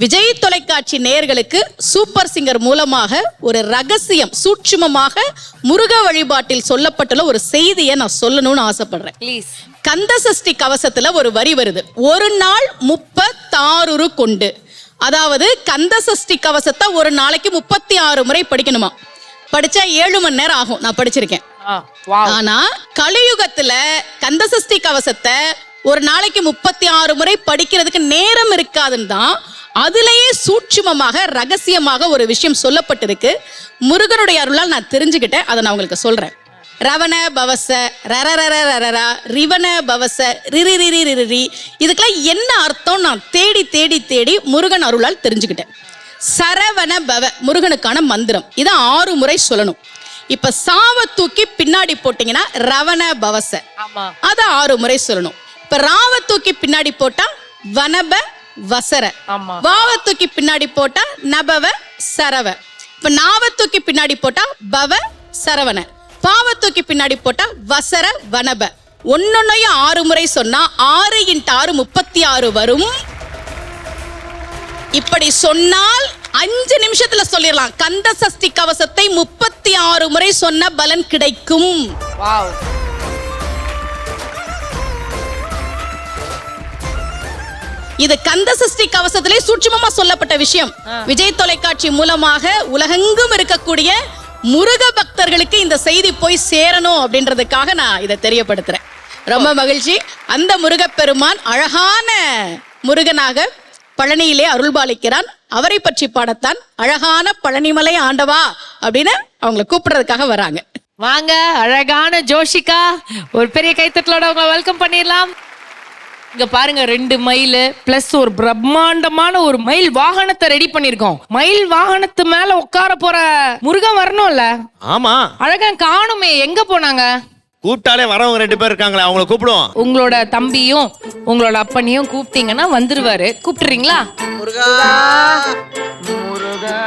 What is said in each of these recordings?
விஜய் தொலைக்காட்சி நேயர்களுக்கு super singer மூலமாக ஒரு ரகசியம் சூட்சுமமாக முருக வழிபாட்டில் சொல்லப்பட்டுள்ள ஒரு செய்தியை நான் சொல்லணும்னு ஆசைப்படுறேன். ப்ளீஸ். கந்தசஷ்டி கவசத்துல ஒரு வரி வருது, ஒரு நாள் 36 கொண்டு. அதாவது கந்தசஷ்டி கவசத்தை ஒரு நாளைக்கு 36 முறை படிக்கணுமா. படிச்சா 7 மணி நேரம் ஆகும். நான் படிச்சிருக்கேன். ஆனா கலியுகத்துல கந்தசஷ்டி கவசத்தை ஒரு நாளைக்கு 36 முறை படிக்கிறதுக்கு நேரம் இருக்காதுன்னு தான் அதுலயே சூட்சுமமாக ரகசியமாக ஒரு விஷயம் சொல்லப்பட்டிருக்கு. முருகனுடைய அருளால் நான் தெரிஞ்சுக்கிட்டேன். அதை நான் உங்களுக்கு சொல்றேன். ரவண பவச ரரரரரரா ரிவன பவச ரிரிரிரிரிரி, இதுக்கெல்லாம் என்ன அர்த்தம் நான் தேடி தேடி தேடி முருகன் அருளால் தெரிஞ்சுக்கிட்டேன். சரவண பவ முருகனுக்கான மந்திரம். இதை 6 முறை சொல்லணும். இப்ப சாவ தூக்கி பின்னாடி போட்டீங்கன்னா ரவண பவச, அத 6 முறை சொல்லணும். இப்ப ராவ தூக்கி பின்னாடி போட்டா வனப வசர, வாவ தூக்கி பின்னாடி போட்டா நபவ சரவ, இப்ப நாவ தூக்கி பின்னாடி போட்டா பவ சரவண, பாவ தூக்கி பின்னாடி போட்டா வசர வனப. ஒன்னொன்னையும் 6 முறை சொன்னா 6 × 6 36 வரும். இப்படி சொன்னால் 5 நிமிஷத்துல சொல்லிடலாம். கந்த சஷ்டி கவசத்தை 36 முறை சொன்ன பலன் கிடைக்கும். இது கந்த சஷ்டி கவசத்திலே சூட்சுமமா சொல்லப்பட்ட விஷயம். விஜய் தொலைக்காட்சி மூலமாக உலகெங்கும் இருக்கக்கூடிய முருக பக்தர்களுக்கு இந்த செய்தி போய் சேரணும் அப்படின்றதுக்காக நான் இதை தெரியப்படுத்துறேன். ரொம்ப மகிழ்ச்சி. அந்த முருகப்பெருமான் அழகான முருகனாக பழனியிலே அருள்பாலிக்கிறான். அவரை பற்றி பாடத்தான் அழகான பழனிமலை ஆண்டவா அப்படின்னு அவங்களை கூப்பிடுறதுக்காக வராங்க. வாங்க அழகான ஜோஷிகா, ஒரு பெரிய கைத்தட்டலோட உங்களை வெல்கம் பண்ணிடலாம். இங்க பாருங்க, 2 மயில் பிளஸ் ஒரு பிரம்மாண்டமான ஒரு மயில் வாகனத்தை ரெடி பண்ணிருக்கோம். மயில் வாகனத்து மேல உட்கார போற முருகன் வரணும்ல? ஆமா. அழகா காணுமே, எங்க போனாங்க? கூப்பிட்டாலே வரவங்க 2 பேர் இருக்காங்களே, அவங்கள கூப்பிடுவோம். உங்களோட தம்பியும் உங்களோட அப்பனையும் கூப்பிட்டீங்கன்னா வந்துருவாரு. கூப்பிட்டுறீங்களா? முருகா முருகா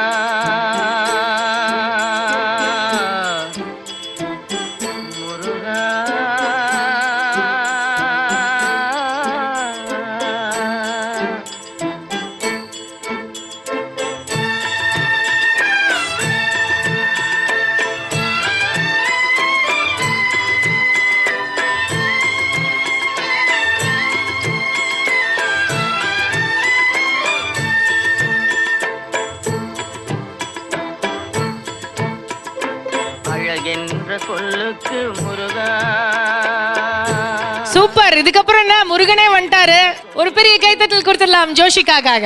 முருகா. அழகென்ற சொல்லுக்கு முருகா. சூப்பர். இதுக்கப்புறம் என்ன, முருகனே வந்துட்டாரு. ஒரு பெரிய கைத்தட்டல் கொடுத்துடலாம் ஜோஷிகாக்காக.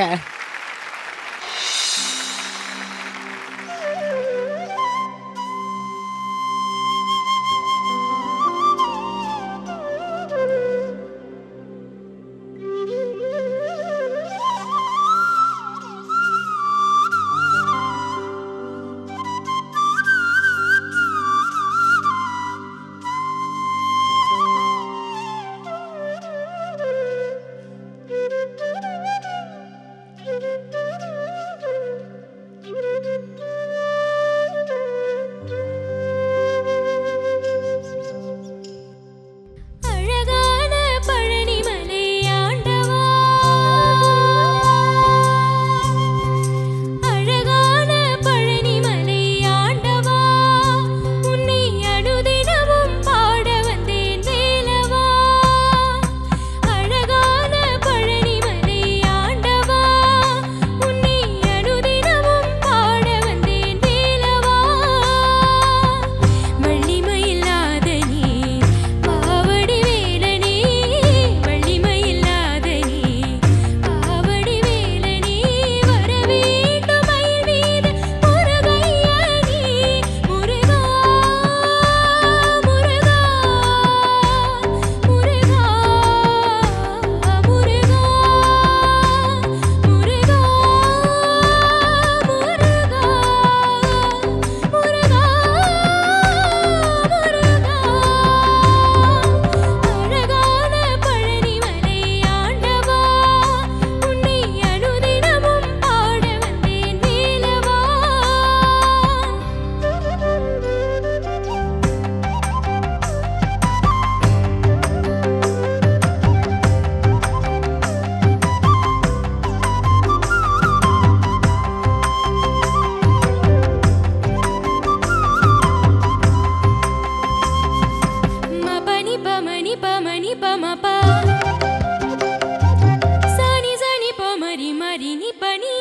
ரினி பனி